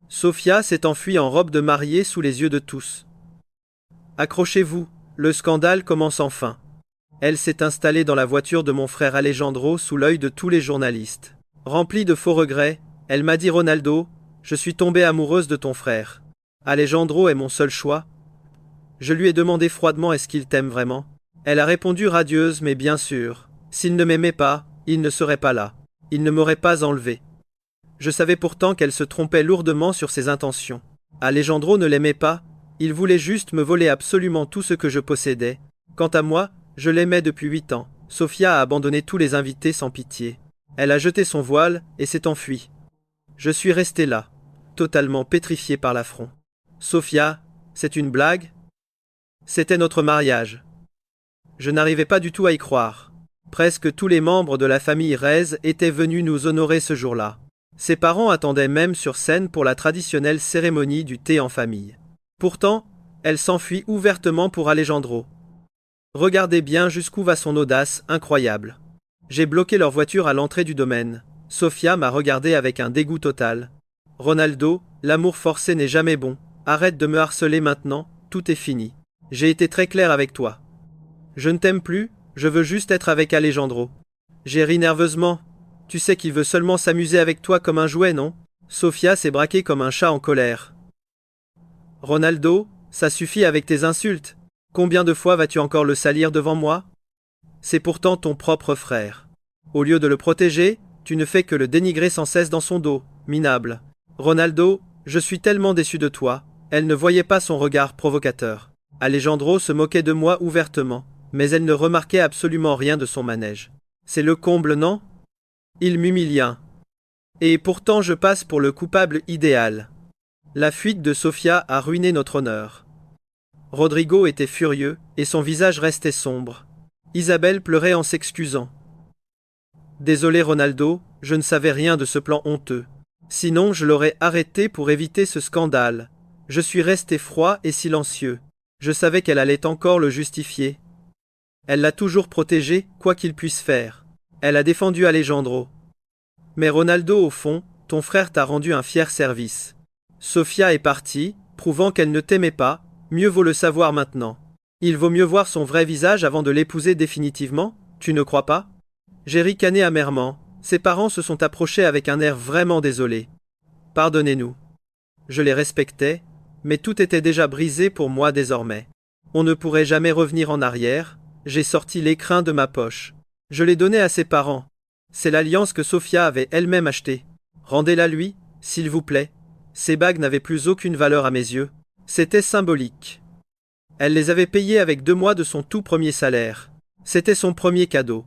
Sophia s'est enfuie en robe de mariée sous les yeux de tous. Accrochez-vous, le scandale commence enfin. Elle s'est installée dans la voiture de mon frère Alejandro sous l'œil de tous les journalistes. Remplie de faux regrets, elle m'a dit Ronaldo, je suis tombée amoureuse de ton frère. Alejandro est mon seul choix. Je lui ai demandé froidement est-ce qu'il t'aime vraiment. Elle a répondu radieuse mais bien sûr. S'il ne m'aimait pas, il ne serait pas là. Il ne m'aurait pas enlevé. Je savais pourtant qu'elle se trompait lourdement sur ses intentions. Alejandro ne l'aimait pas, il voulait juste me voler absolument tout ce que je possédais. Quant à moi, je l'aimais depuis 8 ans. Sophia a abandonné tous les invités sans pitié. Elle a jeté son voile et s'est enfuie. Je suis resté là, totalement pétrifié par l'affront. Sophia, c'est une blague? C'était notre mariage. Je n'arrivais pas du tout à y croire. Presque tous les membres de la famille Reyes étaient venus nous honorer ce jour-là. Ses parents attendaient même sur scène pour la traditionnelle cérémonie du thé en famille. Pourtant, elle s'enfuit ouvertement pour Alejandro. Regardez bien jusqu'où va son audace incroyable. J'ai bloqué leur voiture à l'entrée du domaine. Sophia m'a regardé avec un dégoût total. Ronaldo, l'amour forcé n'est jamais bon. Arrête de me harceler maintenant, tout est fini. J'ai été très clair avec toi. Je ne t'aime plus, je veux juste être avec Alejandro. J'ai ri nerveusement. Tu sais qu'il veut seulement s'amuser avec toi comme un jouet, non? Sophia s'est braquée comme un chat en colère. Ronaldo, ça suffit avec tes insultes. Combien de fois vas-tu encore le salir devant moi? C'est pourtant ton propre frère. Au lieu de le protéger, tu ne fais que le dénigrer sans cesse dans son dos, minable. Ronaldo, je suis tellement déçu de toi. Elle ne voyait pas son regard provocateur. Alejandro se moquait de moi ouvertement, mais elle ne remarquait absolument rien de son manège. C'est le comble, non? Il m'humilia. Et pourtant je passe pour le coupable idéal. La fuite de Sophia a ruiné notre honneur. Rodrigo était furieux, et son visage restait sombre. Isabelle pleurait en s'excusant. Désolé Ronaldo, je ne savais rien de ce plan honteux. Sinon je l'aurais arrêté pour éviter ce scandale. Je suis resté froid et silencieux. Je savais qu'elle allait encore le justifier. Elle l'a toujours protégé, quoi qu'il puisse faire. Elle a défendu Alejandro. Mais Ronaldo, au fond, ton frère t'a rendu un fier service. Sophia est partie, prouvant qu'elle ne t'aimait pas, mieux vaut le savoir maintenant. Il vaut mieux voir son vrai visage avant de l'épouser définitivement, tu ne crois pas? J'ai ricané amèrement. Ses parents se sont approchés avec un air vraiment désolé. Pardonnez-nous. Je les respectais, mais tout était déjà brisé pour moi désormais. On ne pourrait jamais revenir en arrière, j'ai sorti l'écrin de ma poche. Je l'ai donné à ses parents. C'est l'alliance que Sophia avait elle-même achetée. Rendez-la lui, s'il vous plaît. Ces bagues n'avaient plus aucune valeur à mes yeux. C'était symbolique. Elle les avait payées avec 2 mois de son tout premier salaire. C'était son premier cadeau.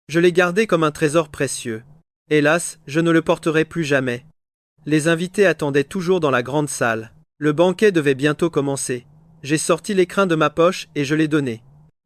Je l'ai gardé comme un trésor précieux. Hélas, je ne le porterai plus jamais. Les invités attendaient toujours dans la grande salle. Le banquet devait bientôt commencer. J'ai sorti l'écrin de ma poche et je l'ai donné.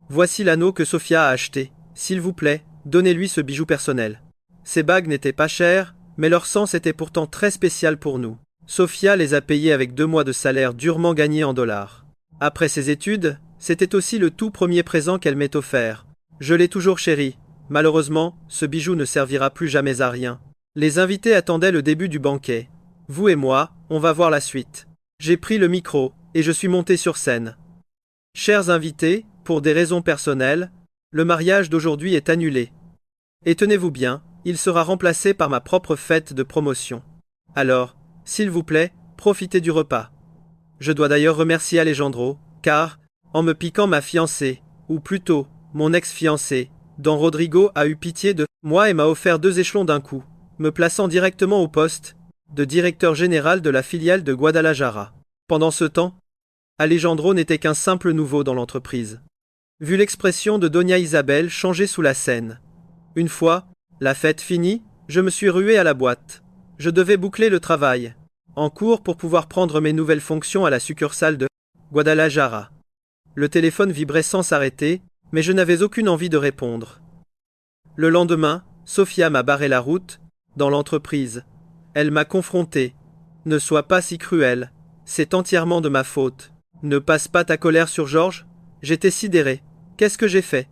Voici l'anneau que Sophia a acheté. S'il vous plaît, donnez-lui ce bijou personnel. Ces bagues n'étaient pas chères, mais leur sens était pourtant très spécial pour nous. Sophia les a payées avec 2 mois de salaire durement gagnés en dollars. Après ses études, c'était aussi le tout premier présent qu'elle m'ait offert. Je l'ai toujours chéri. Malheureusement, ce bijou ne servira plus jamais à rien. Les invités attendaient le début du banquet. Vous et moi, on va voir la suite. J'ai pris le micro, et je suis monté sur scène. Chers invités, pour des raisons personnelles, le mariage d'aujourd'hui est annulé. Et tenez-vous bien, il sera remplacé par ma propre fête de promotion. Alors, s'il vous plaît, profitez du repas. Je dois d'ailleurs remercier Alejandro, car, en me piquant ma fiancée, ou plutôt, mon ex-fiancée, dont Rodrigo a eu pitié de moi et m'a offert 2 échelons d'un coup, me plaçant directement au poste de directeur général de la filiale de Guadalajara. Pendant ce temps, Alejandro n'était qu'un simple nouveau dans l'entreprise. Vu l'expression de Doña Isabelle changer sous la scène. Une fois, la fête finie, je me suis rué à la boîte. Je devais boucler le travail en cours pour pouvoir prendre mes nouvelles fonctions à la succursale de Guadalajara. Le téléphone vibrait sans s'arrêter, mais je n'avais aucune envie de répondre. Le lendemain, Sophia m'a barré la route, dans l'entreprise. Elle m'a confronté. Ne sois pas si cruel. C'est entièrement de ma faute. Ne passe pas ta colère sur Georges. J'étais sidéré. Qu'est-ce que j'ai fait?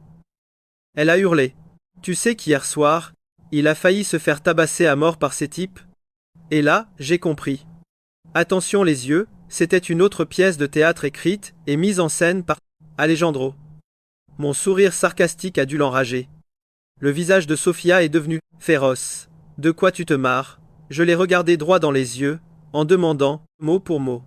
Elle a hurlé. Tu sais qu'hier soir, il a failli se faire tabasser à mort par ces types? Et là, j'ai compris. Attention les yeux, c'était une autre pièce de théâtre écrite et mise en scène par Alejandro. Mon sourire sarcastique a dû l'enrager. Le visage de Sofia est devenu féroce. De quoi tu te marres? Je l'ai regardé droit dans les yeux, en demandant, mot pour mot.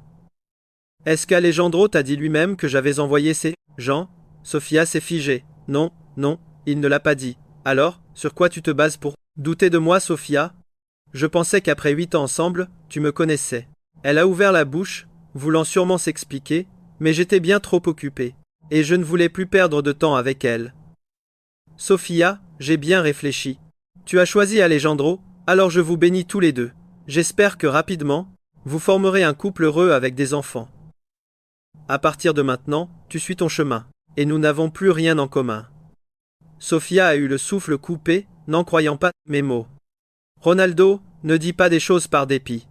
Est-ce qu'Alejandro t'a dit lui-même que j'avais envoyé ces gens? Sofia s'est figée. Non, non, il ne l'a pas dit. Alors, sur quoi tu te bases pour douter de moi, Sofia? Je pensais qu'après 8 ans ensemble, tu me connaissais. Elle a ouvert la bouche, voulant sûrement s'expliquer, mais j'étais bien trop occupé. Et je ne voulais plus perdre de temps avec elle. Sofia, j'ai bien réfléchi. Tu as choisi Alejandro, alors je vous bénis tous les deux. J'espère que rapidement, vous formerez un couple heureux avec des enfants. À partir de maintenant, tu suis ton chemin, et nous n'avons plus rien en commun. Sofia a eu le souffle coupé, n'en croyant pas mes mots. Ronaldo, ne dis pas des choses par dépit.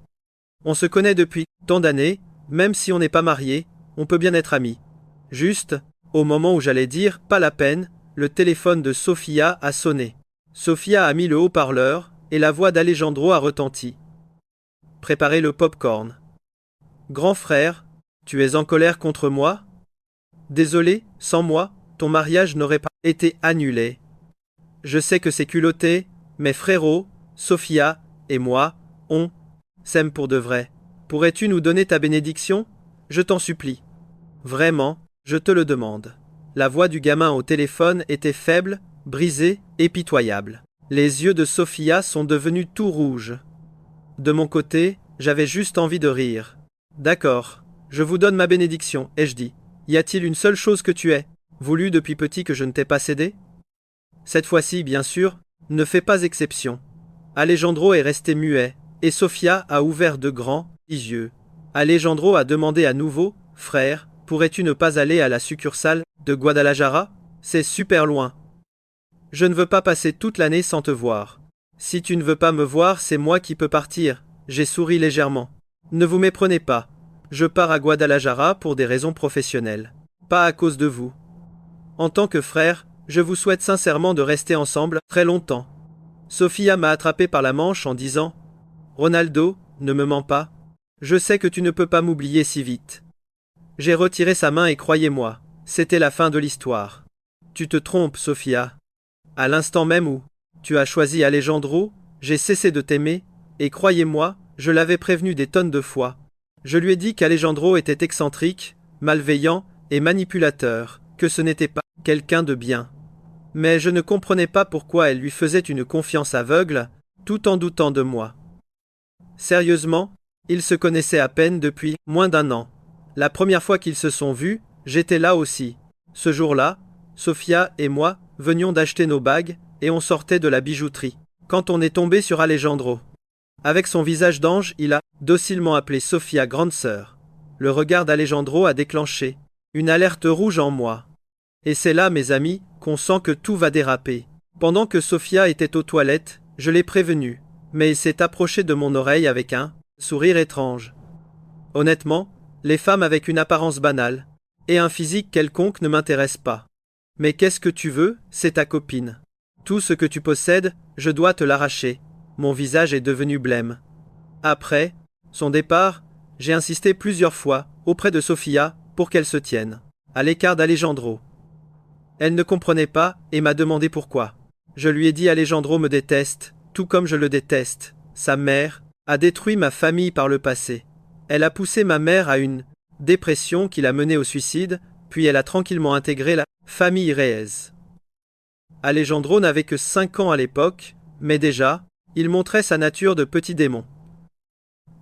On se connaît depuis tant d'années, même si on n'est pas mariés, on peut bien être amis. Juste, au moment où j'allais dire « pas la peine », le téléphone de Sofia a sonné. Sofia a mis le haut-parleur, et la voix d'Alejandro a retenti. Préparez le pop-corn. Grand frère, tu es en colère contre moi? Désolé, sans moi, ton mariage n'aurait pas été annulé. Je sais que c'est culotté, mais frérot, Sofia et moi, on s'aime pour de vrai. Pourrais-tu nous donner ta bénédiction? Je t'en supplie. Vraiment, je te le demande. La voix du gamin au téléphone était faible, brisée et pitoyable. Les yeux de Sofia sont devenus tout rouges. De mon côté, j'avais juste envie de rire. D'accord, je vous donne ma bénédiction, ai-je dit. Y a-t-il une seule chose que tu aies voulu depuis petit que je ne t'ai pas cédé? Cette fois-ci, bien sûr, ne fais pas exception. Alejandro est resté muet, et Sofia a ouvert de grands yeux. Alejandro a demandé à nouveau, frère, pourrais-tu ne pas aller à la succursale de Guadalajara? C'est super loin. Je ne veux pas passer toute l'année sans te voir. Si tu ne veux pas me voir, c'est moi qui peux partir. J'ai souri légèrement. Ne vous méprenez pas. Je pars à Guadalajara pour des raisons professionnelles. Pas à cause de vous. En tant que frère, je vous souhaite sincèrement de rester ensemble très longtemps. Sofia m'a attrapé par la manche en disant « Ronaldo, ne me mens pas. Je sais que tu ne peux pas m'oublier si vite. » J'ai retiré sa main et croyez-moi, c'était la fin de l'histoire. Tu te trompes, Sofia. À l'instant même où tu as choisi Alejandro, j'ai cessé de t'aimer, et croyez-moi, je l'avais prévenu des tonnes de fois. Je lui ai dit qu'Alejandro était excentrique, malveillant et manipulateur, que ce n'était pas quelqu'un de bien. Mais je ne comprenais pas pourquoi elle lui faisait une confiance aveugle, tout en doutant de moi. Sérieusement, ils se connaissaient à peine depuis moins d'1 an. La première fois qu'ils se sont vus, j'étais là aussi. Ce jour-là, Sofia et moi venions d'acheter nos bagues et on sortait de la bijouterie. Quand on est tombé sur Alejandro. Avec son visage d'ange, il a docilement appelé Sofia grande sœur. Le regard d'Alejandro a déclenché une alerte rouge en moi. Et c'est là, mes amis, qu'on sent que tout va déraper. Pendant que Sofia était aux toilettes, je l'ai prévenu, mais il s'est approché de mon oreille avec un sourire étrange. Honnêtement, les femmes avec une apparence banale et un physique quelconque ne m'intéressent pas. Mais qu'est-ce que tu veux, c'est ta copine. Tout ce que tu possèdes, je dois te l'arracher. Mon visage est devenu blême. Après son départ, j'ai insisté plusieurs fois auprès de Sofia pour qu'elle se tienne à l'écart d'Alejandro. Elle ne comprenait pas et m'a demandé pourquoi. Je lui ai dit Alejandro me déteste, tout comme je le déteste. Sa mère a détruit ma famille par le passé. Elle a poussé ma mère à une dépression qui l'a menée au suicide, puis elle a tranquillement intégré la famille Reyes. Alejandro n'avait que 5 ans à l'époque, mais déjà, il montrait sa nature de petit démon.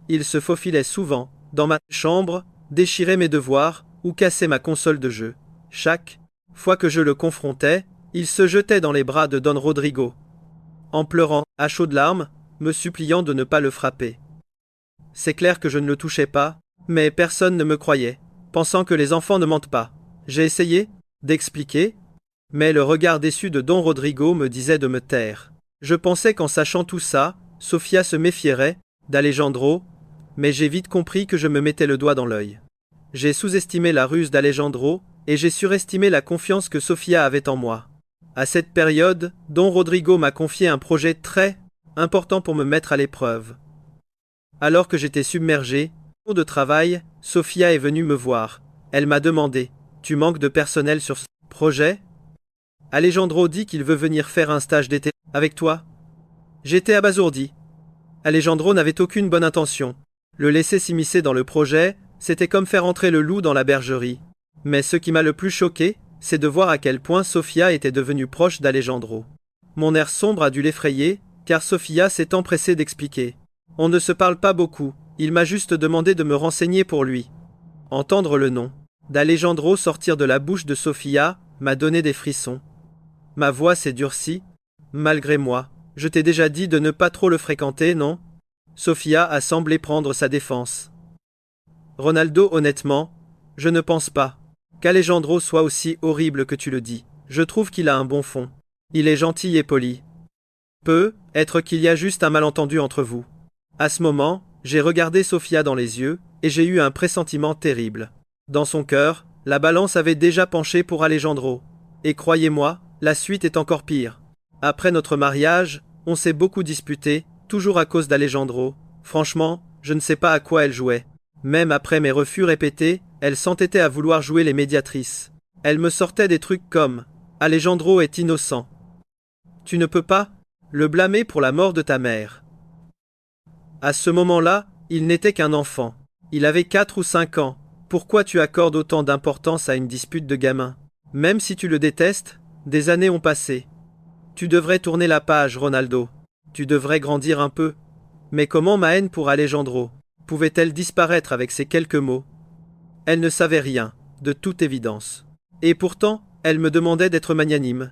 Il se faufilait souvent dans ma chambre, déchirait mes devoirs ou cassait ma console de jeu. Chaque fois que je le confrontais, il se jetait dans les bras de Don Rodrigo, en pleurant à chaudes larmes, me suppliant de ne pas le frapper. C'est clair que je ne le touchais pas, mais personne ne me croyait, pensant que les enfants ne mentent pas. J'ai essayé d'expliquer, mais le regard déçu de Don Rodrigo me disait de me taire. Je pensais qu'en sachant tout ça, Sofia se méfierait d'Alejandro, mais j'ai vite compris que je me mettais le doigt dans l'œil. J'ai sous-estimé la ruse d'Alejandro, et j'ai surestimé la confiance que Sofia avait en moi. À cette période, Don Rodrigo m'a confié un projet très important pour me mettre à l'épreuve. Alors que j'étais submergé, Jour de travail, Sophia est venue me voir. Elle m'a demandé: tu manques de personnel sur ce projet? Alejandro dit qu'il veut venir faire un stage d'été avec toi. J'étais abasourdi. Alejandro n'avait aucune bonne intention. Le laisser s'immiscer dans le projet, c'était comme faire entrer le loup dans la bergerie. Mais ce qui m'a le plus choqué, c'est de voir à quel point Sophia était devenue proche d'Alejandro. Mon air sombre a dû l'effrayer, car Sophia s'est empressée d'expliquer. On ne se parle pas beaucoup, il m'a juste demandé de me renseigner pour lui. Entendre le nom d'Alejandro sortir de la bouche de Sophia m'a donné des frissons. Ma voix s'est durcie. Malgré moi, je t'ai déjà dit de ne pas trop le fréquenter, non? Sophia a semblé prendre sa défense. Ronaldo, honnêtement, je ne pense pas qu'Alejandro soit aussi horrible que tu le dis. Je trouve qu'il a un bon fond. Il est gentil et poli. Peut être qu'il y a juste un malentendu entre vous. À ce moment, j'ai regardé Sophia dans les yeux, et j'ai eu un pressentiment terrible. Dans son cœur, la balance avait déjà penché pour Alejandro. Et croyez-moi, la suite est encore pire. Après notre mariage, on s'est beaucoup disputé, toujours à cause d'Alejandro. Franchement, je ne sais pas à quoi elle jouait. Même après mes refus répétés, elle s'entêtait à vouloir jouer les médiatrices. Elle me sortait des trucs comme: Alejandro est innocent. Tu ne peux pas le blâmer pour la mort de ta mère. À ce moment-là, il n'était qu'un enfant. Il avait 4 ou 5 ans. Pourquoi tu accordes autant d'importance à une dispute de gamin? Même si tu le détestes, des années ont passé. Tu devrais tourner la page, Ronaldo. Tu devrais grandir un peu. Mais comment ma haine pour Alejandro pouvait-elle disparaître avec ces quelques mots? Elle ne savait rien, de toute évidence. Et pourtant, elle me demandait d'être magnanime.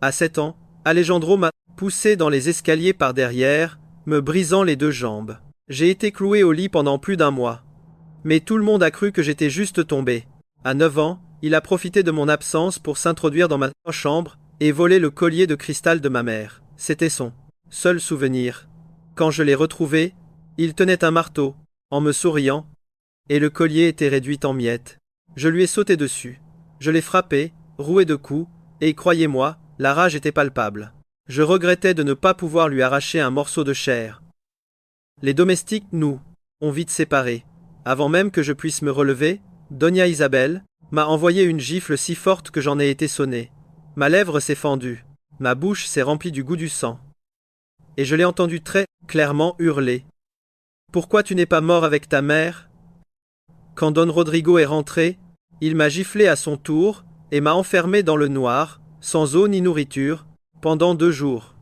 À 7 ans, Alejandro m'a poussé dans les escaliers par derrière, me brisant les 2 jambes. J'ai été cloué au lit pendant plus d'1 mois. Mais tout le monde a cru que j'étais juste tombé. À 9 ans, il a profité de mon absence pour s'introduire dans ma chambre et voler le collier de cristal de ma mère. C'était son seul souvenir. Quand je l'ai retrouvé, il tenait un marteau, en me souriant, et le collier était réduit en miettes. Je lui ai sauté dessus. Je l'ai frappé, roué de coups, et croyez-moi, la rage était palpable. Je regrettais de ne pas pouvoir lui arracher un morceau de chair. Les domestiques, nous, ont vite séparés. Avant même que je puisse me relever, Doña Isabel m'a envoyé une gifle si forte que j'en ai été sonné. Ma lèvre s'est fendue, ma bouche s'est remplie du goût du sang. Et je l'ai entendu très clairement hurler. Pourquoi tu n'es pas mort avec ta mère? Quand Don Rodrigo est rentré, il m'a giflé à son tour et m'a enfermé dans le noir, sans eau ni nourriture, pendant 2 jours.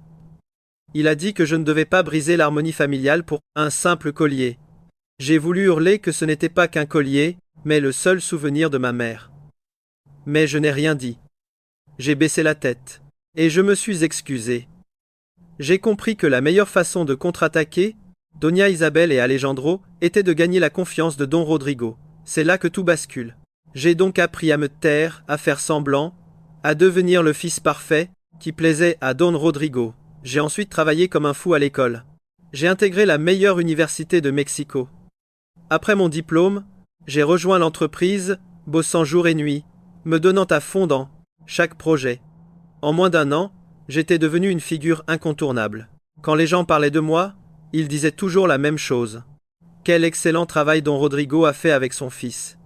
Il a dit que je ne devais pas briser l'harmonie familiale pour un simple collier. J'ai voulu hurler que ce n'était pas qu'un collier, mais le seul souvenir de ma mère. Mais je n'ai rien dit. J'ai baissé la tête. Et je me suis excusé. J'ai compris que la meilleure façon de contre-attaquer Doña Isabel et Alejandro était de gagner la confiance de Don Rodrigo. C'est là que tout bascule. J'ai donc appris à me taire, à faire semblant, à devenir le fils parfait qui plaisait à Don Rodrigo. J'ai ensuite travaillé comme un fou à l'école. J'ai intégré la meilleure université de Mexico. Après mon diplôme, j'ai rejoint l'entreprise, bossant jour et nuit, me donnant à fond dans chaque projet. En moins d'1 an, j'étais devenu une figure incontournable. Quand les gens parlaient de moi, ils disaient toujours la même chose. Quel excellent travail Don Rodrigo a fait avec son fils.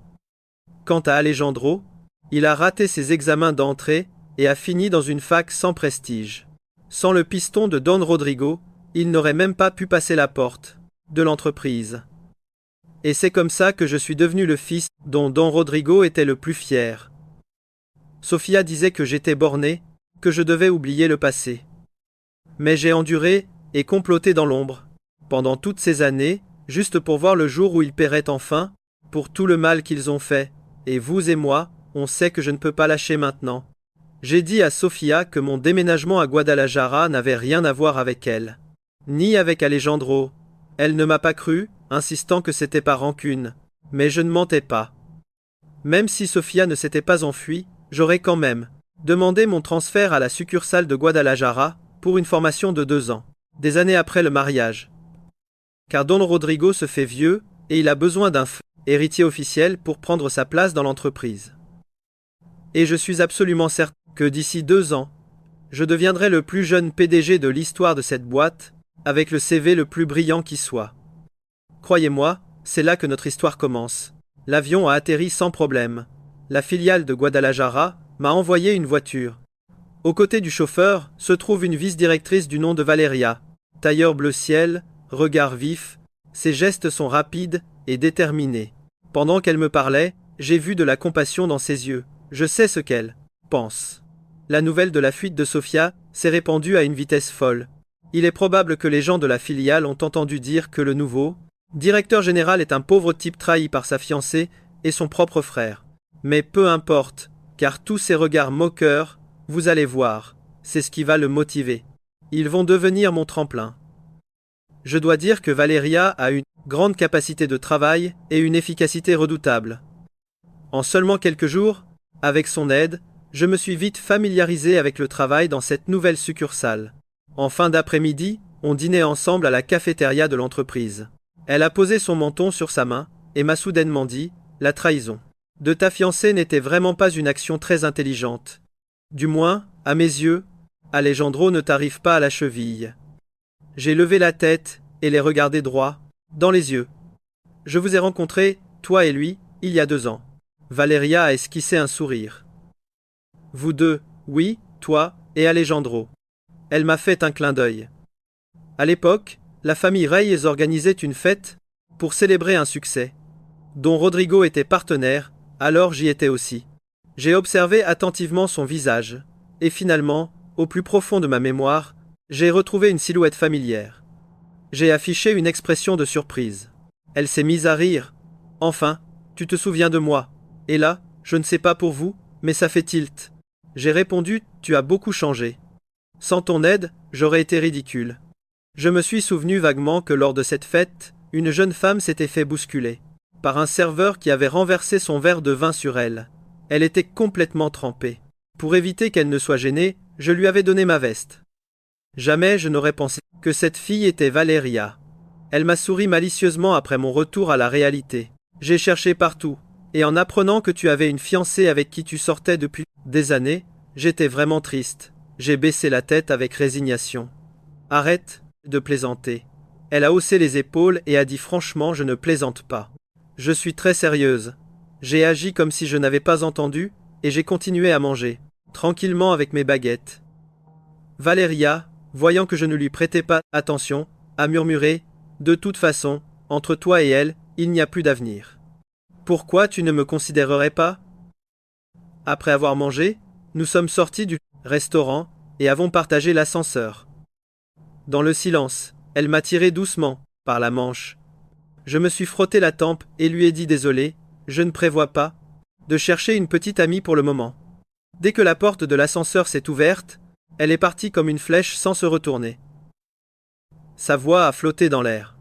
Quant à Alejandro, il a raté ses examens d'entrée et a fini dans une fac sans prestige. Sans le piston de Don Rodrigo, il n'aurait même pas pu passer la porte de l'entreprise. Et c'est comme ça que je suis devenu le fils dont Don Rodrigo était le plus fier. Sophia disait que j'étais borné, que je devais oublier le passé. Mais j'ai enduré et comploté dans l'ombre, pendant toutes ces années, juste pour voir le jour où ils paieraient enfin, pour tout le mal qu'ils ont fait, et vous et moi, on sait que je ne peux pas lâcher maintenant. J'ai dit à Sophia que mon déménagement à Guadalajara n'avait rien à voir avec elle, ni avec Alejandro. Elle ne m'a pas cru, insistant que c'était par rancune, mais je ne mentais pas. Même si Sophia ne s'était pas enfuie, j'aurais quand même demandé mon transfert à la succursale de Guadalajara pour une formation de 2 ans, des années après le mariage. Car Don Rodrigo se fait vieux et il a besoin d'un héritier officiel pour prendre sa place dans l'entreprise. Et je suis absolument certain que d'ici 2 ans, je deviendrai le plus jeune PDG de l'histoire de cette boîte, avec le CV le plus brillant qui soit. Croyez-moi, c'est là que notre histoire commence. L'avion a atterri sans problème. La filiale de Guadalajara m'a envoyé une voiture. Aux côtés du chauffeur se trouve une vice-directrice du nom de Valeria. Tailleur bleu ciel, regard vif, ses gestes sont rapides et déterminés. Pendant qu'elle me parlait, j'ai vu de la compassion dans ses yeux. Je sais ce qu'elle pense. La nouvelle de la fuite de Sofia s'est répandue à une vitesse folle. Il est probable que les gens de la filiale ont entendu dire que le nouveau directeur général est un pauvre type trahi par sa fiancée et son propre frère. Mais peu importe, car tous ces regards moqueurs, vous allez voir, c'est ce qui va le motiver. Ils vont devenir mon tremplin. Je dois dire que Valeria a une grande capacité de travail et une efficacité redoutable. En seulement quelques jours, avec son aide, je me suis vite familiarisé avec le travail dans cette nouvelle succursale. En fin d'après-midi, on dînait ensemble à la cafétéria de l'entreprise. Elle a posé son menton sur sa main et m'a soudainement dit « La trahison de ta fiancée n'était vraiment pas une action très intelligente. Du moins, à mes yeux, Alejandro ne t'arrive pas à la cheville. » J'ai levé la tête et les regardé droit dans les yeux. Je vous ai rencontrés, toi et lui, il y a 2 ans. Valeria a esquissé un sourire. Vous deux, oui, toi et Alejandro. Elle m'a fait un clin d'œil. À l'époque, la famille Reyes organisait une fête pour célébrer un succès, dont Rodrigo était partenaire, alors j'y étais aussi. J'ai observé attentivement son visage, et finalement, au plus profond de ma mémoire, j'ai retrouvé une silhouette familière. J'ai affiché une expression de surprise. Elle s'est mise à rire. Enfin, tu te souviens de moi. Et là, je ne sais pas pour vous, mais ça fait tilt. J'ai répondu, tu as beaucoup changé. Sans ton aide, j'aurais été ridicule. Je me suis souvenu vaguement que lors de cette fête, une jeune femme s'était fait bousculer par un serveur qui avait renversé son verre de vin sur elle. Elle était complètement trempée. Pour éviter qu'elle ne soit gênée, je lui avais donné ma veste. Jamais je n'aurais pensé que cette fille était Valeria. Elle m'a souri malicieusement après mon retour à la réalité. J'ai cherché partout, et en apprenant que tu avais une fiancée avec qui tu sortais depuis des années, j'étais vraiment triste. J'ai baissé la tête avec résignation. Arrête de plaisanter. Elle a haussé les épaules et a dit franchement je ne plaisante pas. Je suis très sérieuse. J'ai agi comme si je n'avais pas entendu, et j'ai continué à manger, tranquillement avec mes baguettes. Valeria, voyant que je ne lui prêtais pas attention, a murmuré « De toute façon, entre toi et elle, il n'y a plus d'avenir. Pourquoi tu ne me considérerais pas ?» Après avoir mangé, nous sommes sortis du restaurant et avons partagé l'ascenseur. Dans le silence, elle m'a tiré doucement par la manche. Je me suis frotté la tempe et lui ai dit désolé, je ne prévois pas de chercher une petite amie pour le moment. Dès que la porte de l'ascenseur s'est ouverte, elle est partie comme une flèche sans se retourner. Sa voix a flotté dans l'air.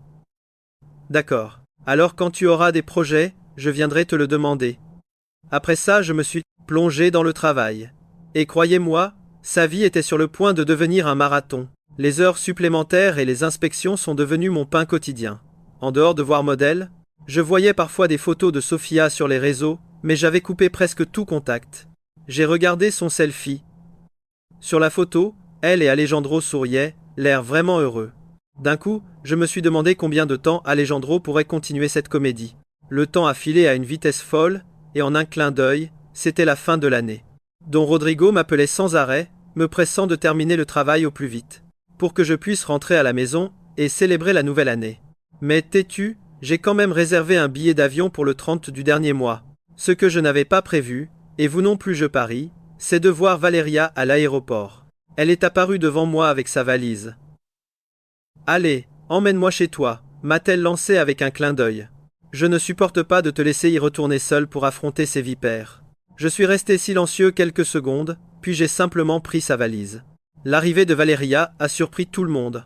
D'accord. Alors quand tu auras des projets, je viendrai te le demander. Après ça, je me suis plongé dans le travail. Et croyez-moi, sa vie était sur le point de devenir un marathon. Les heures supplémentaires et les inspections sont devenues mon pain quotidien. En dehors de voir modèle, je voyais parfois des photos de Sofia sur les réseaux, mais j'avais coupé presque tout contact. J'ai regardé son selfie. Sur la photo, elle et Alejandro souriaient, l'air vraiment heureux. D'un coup, je me suis demandé combien de temps Alejandro pourrait continuer cette comédie. Le temps a filé à une vitesse folle, et en un clin d'œil, c'était la fin de l'année. Don Rodrigo m'appelait sans arrêt, me pressant de terminer le travail au plus vite, pour que je puisse rentrer à la maison et célébrer la nouvelle année. Mais têtu, j'ai quand même réservé un billet d'avion pour le 30 du dernier mois. Ce que je n'avais pas prévu, et vous non plus je parie, c'est de voir Valeria à l'aéroport. Elle est apparue devant moi avec sa valise. « Allez, emmène-moi chez toi », m'a-t-elle lancé avec un clin d'œil. Je ne supporte pas de te laisser y retourner seul pour affronter ces vipères. Je suis resté silencieux quelques secondes, puis j'ai simplement pris sa valise. L'arrivée de Valeria a surpris tout le monde.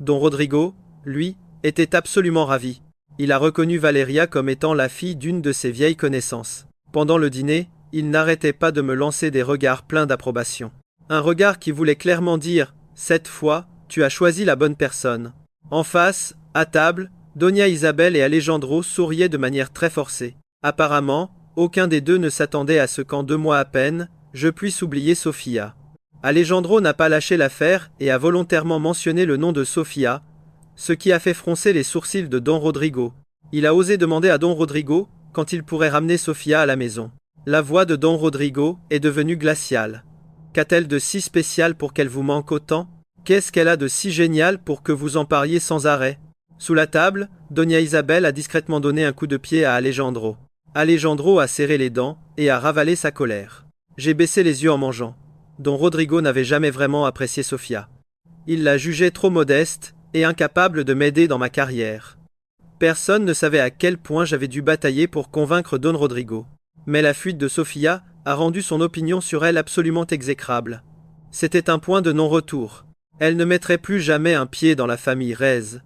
Don Rodrigo, lui, était absolument ravi. Il a reconnu Valeria comme étant la fille d'une de ses vieilles connaissances. Pendant le dîner, il n'arrêtait pas de me lancer des regards pleins d'approbation. Un regard qui voulait clairement dire « Cette fois, tu as choisi la bonne personne ». En face, à table, Doña Isabel et Alejandro souriaient de manière très forcée. Apparemment, aucun des deux ne s'attendait à ce qu'en 2 mois à peine, je puisse oublier Sofia. Alejandro n'a pas lâché l'affaire et a volontairement mentionné le nom de Sofia, ce qui a fait froncer les sourcils de Don Rodrigo. Il a osé demander à Don Rodrigo quand il pourrait ramener Sofia à la maison. La voix de Don Rodrigo est devenue glaciale. Qu'a-t-elle de si spécial pour qu'elle vous manque autant? Qu'est-ce qu'elle a de si génial pour que vous en parliez sans arrêt? Sous la table, Doña Isabel a discrètement donné un coup de pied à Alejandro. Alejandro a serré les dents et a ravalé sa colère. J'ai baissé les yeux en mangeant. Don Rodrigo n'avait jamais vraiment apprécié Sofia. Il la jugeait trop modeste et incapable de m'aider dans ma carrière. Personne ne savait à quel point j'avais dû batailler pour convaincre Don Rodrigo. Mais la fuite de Sofia a rendu son opinion sur elle absolument exécrable. C'était un point de non-retour. Elle ne mettrait plus jamais un pied dans la famille Reyes.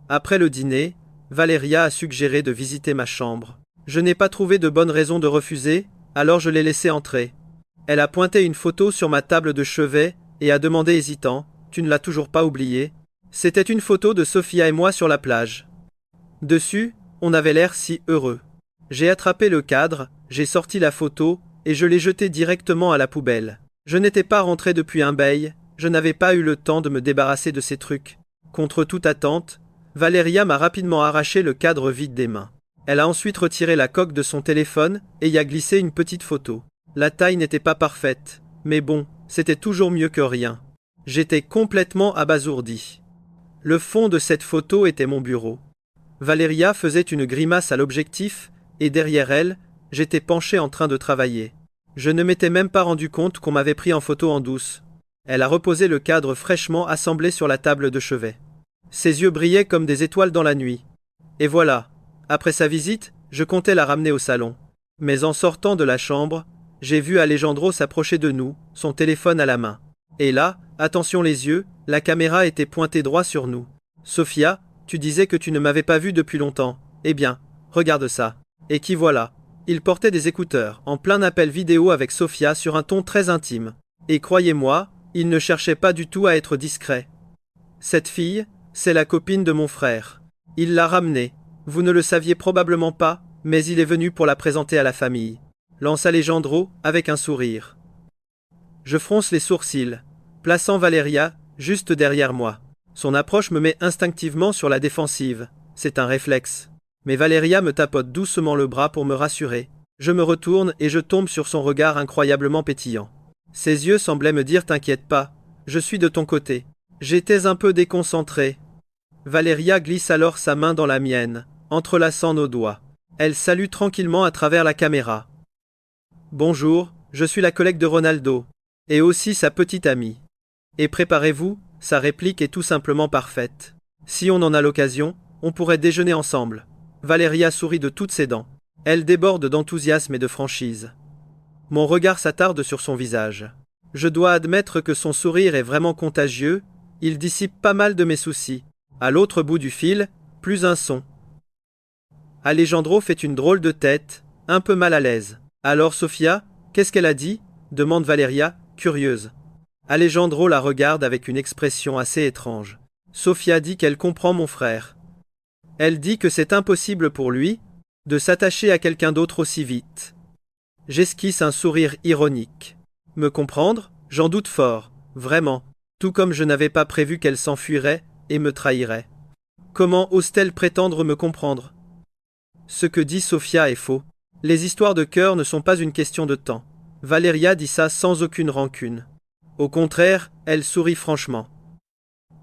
Après le dîner, Valeria a suggéré de visiter ma chambre. Je n'ai pas trouvé de bonne raison de refuser, alors je l'ai laissée entrer. Elle a pointé une photo sur ma table de chevet et a demandé hésitant « Tu ne l'as toujours pas oubliée ?» C'était une photo de Sofia et moi sur la plage. Dessus, on avait l'air si heureux. J'ai attrapé le cadre, j'ai sorti la photo et je l'ai jetée directement à la poubelle. Je n'étais pas rentré depuis un bail, je n'avais pas eu le temps de me débarrasser de ces trucs. Contre toute attente, Valeria m'a rapidement arraché le cadre vide des mains. Elle a ensuite retiré la coque de son téléphone et y a glissé une petite photo. La taille n'était pas parfaite, mais bon, c'était toujours mieux que rien. J'étais complètement abasourdi. Le fond de cette photo était mon bureau. Valeria faisait une grimace à l'objectif, et derrière elle, j'étais penché en train de travailler. Je ne m'étais même pas rendu compte qu'on m'avait pris en photo en douce. Elle a reposé le cadre fraîchement assemblé sur la table de chevet. Ses yeux brillaient comme des étoiles dans la nuit. Et voilà, après sa visite, je comptais la ramener au salon. Mais en sortant de la chambre, j'ai vu Alejandro s'approcher de nous, son téléphone à la main. Et là, attention les yeux, la caméra était pointée droit sur nous. Sofia, tu disais que tu ne m'avais pas vu depuis longtemps. Eh bien, regarde ça. Et qui voilà. Il portait des écouteurs, en plein appel vidéo avec Sofia sur un ton très intime. Et croyez-moi, il ne cherchait pas du tout à être discret. Cette fille, c'est la copine de mon frère. Il l'a ramenée. Vous ne le saviez probablement pas, mais il est venu pour la présenter à la famille. Lance Alejandro, avec un sourire. Je fronce les sourcils, plaçant Valeria juste derrière moi. Son approche me met instinctivement sur la défensive. C'est un réflexe. Mais Valeria me tapote doucement le bras pour me rassurer. Je me retourne et je tombe sur son regard incroyablement pétillant. Ses yeux semblaient me dire « T'inquiète pas, je suis de ton côté ». J'étais un peu déconcentré. Valeria glisse alors sa main dans la mienne, entrelaçant nos doigts. Elle salue tranquillement à travers la caméra. « Bonjour, je suis la collègue de Ronaldo. Et aussi sa petite amie. Et préparez-vous, sa réplique est tout simplement parfaite. Si on en a l'occasion, on pourrait déjeuner ensemble. » Valeria sourit de toutes ses dents. Elle déborde d'enthousiasme et de franchise. Mon regard s'attarde sur son visage. Je dois admettre que son sourire est vraiment contagieux, il dissipe pas mal de mes soucis. À l'autre bout du fil, plus un son. Alejandro fait une drôle de tête, un peu mal à l'aise. Alors Sofia, qu'est-ce qu'elle a dit? Demande Valeria, curieuse. Alejandro la regarde avec une expression assez étrange. Sofia dit qu'elle comprend mon frère. Elle dit que c'est impossible pour lui de s'attacher à quelqu'un d'autre aussi vite. J'esquisse un sourire ironique. Me comprendre? J'en doute fort, vraiment. Tout comme je n'avais pas prévu qu'elle s'enfuirait et me trahirait. Comment ose-t-elle prétendre me comprendre? Ce que dit Sofia est faux. Les histoires de cœur ne sont pas une question de temps. Valeria dit ça sans aucune rancune. Au contraire, elle sourit franchement.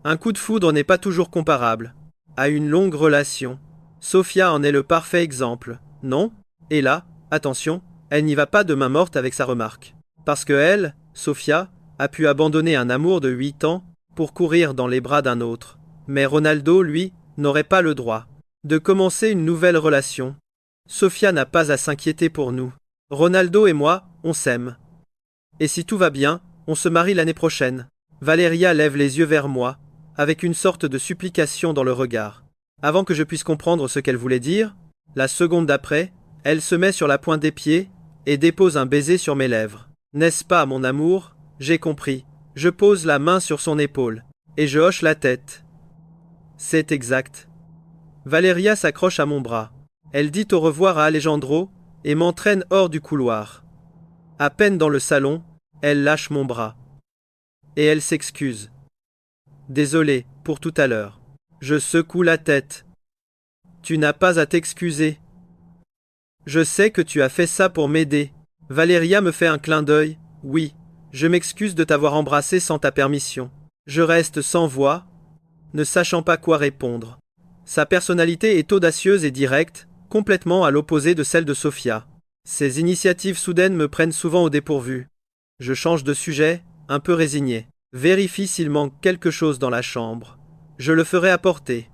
Un coup de foudre n'est pas toujours comparable à une longue relation. Sofia en est le parfait exemple, non? Et là, attention, elle n'y va pas de main morte avec sa remarque. Parce que elle, Sofia, a pu abandonner un amour de 8 ans pour courir dans les bras d'un autre. Mais Ronaldo, lui, n'aurait pas le droit de commencer une nouvelle relation. Sofia n'a pas à s'inquiéter pour nous. Ronaldo et moi, on s'aime. Et si tout va bien, on se marie l'année prochaine. Valeria lève les yeux vers moi, avec une sorte de supplication dans le regard. Avant que je puisse comprendre ce qu'elle voulait dire, la seconde d'après, elle se met sur la pointe des pieds et dépose un baiser sur mes lèvres. N'est-ce pas, mon amour? J'ai compris. Je pose la main sur son épaule, et je hoche la tête. C'est exact. Valeria s'accroche à mon bras. Elle dit au revoir à Alejandro et m'entraîne hors du couloir. À peine dans le salon, elle lâche mon bras. Et elle s'excuse. Désolé pour tout à l'heure. Je secoue la tête. Tu n'as pas à t'excuser. Je sais que tu as fait ça pour m'aider. Valeria me fait un clin d'œil. Oui, je m'excuse de t'avoir embrassé sans ta permission. Je reste sans voix, ne sachant pas quoi répondre. Sa personnalité est audacieuse et directe, complètement à l'opposé de celle de Sophia. Ses initiatives soudaines me prennent souvent au dépourvu. Je change de sujet, un peu résigné. Vérifie s'il manque quelque chose dans la chambre. Je le ferai apporter.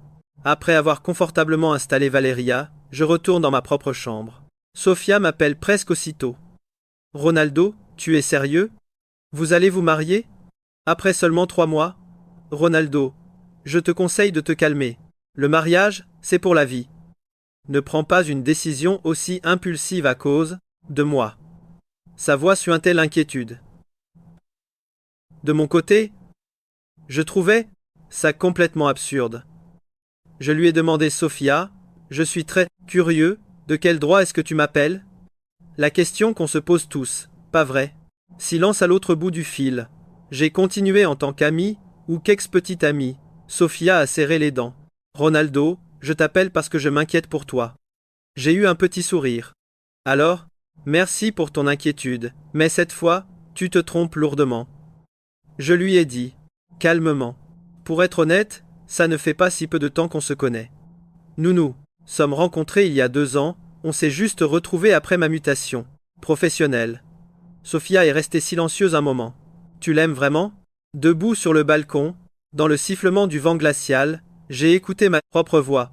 Après avoir confortablement installé Valeria, je retourne dans ma propre chambre. Sophia m'appelle presque aussitôt. Ronaldo, tu es sérieux? Vous allez vous marier? Après seulement 3 mois? Ronaldo, je te conseille de te calmer. Le mariage, c'est pour la vie. Ne prends pas une décision aussi impulsive à cause de moi. Sa voix suintait l'inquiétude. De mon côté, je trouvais ça complètement absurde. Je lui ai demandé Sophia, je suis très curieux, de quel droit est-ce que tu m'appelles? La question qu'on se pose tous, pas vrai? Silence à l'autre bout du fil. J'ai continué en tant qu'ami, ou qu'ex-petite amie. Sophia a serré les dents. Ronaldo, je t'appelle parce que je m'inquiète pour toi. J'ai eu un petit sourire. Alors, merci pour ton inquiétude, mais cette fois, tu te trompes lourdement. Je lui ai dit, calmement. Pour être honnête, ça ne fait pas si peu de temps qu'on se connaît. Nous sommes rencontrés il y a 2 ans, on s'est juste retrouvés après ma mutation professionnelle. Sophia est restée silencieuse un moment. Tu l'aimes vraiment? Debout sur le balcon, dans le sifflement du vent glacial, j'ai écouté ma propre voix.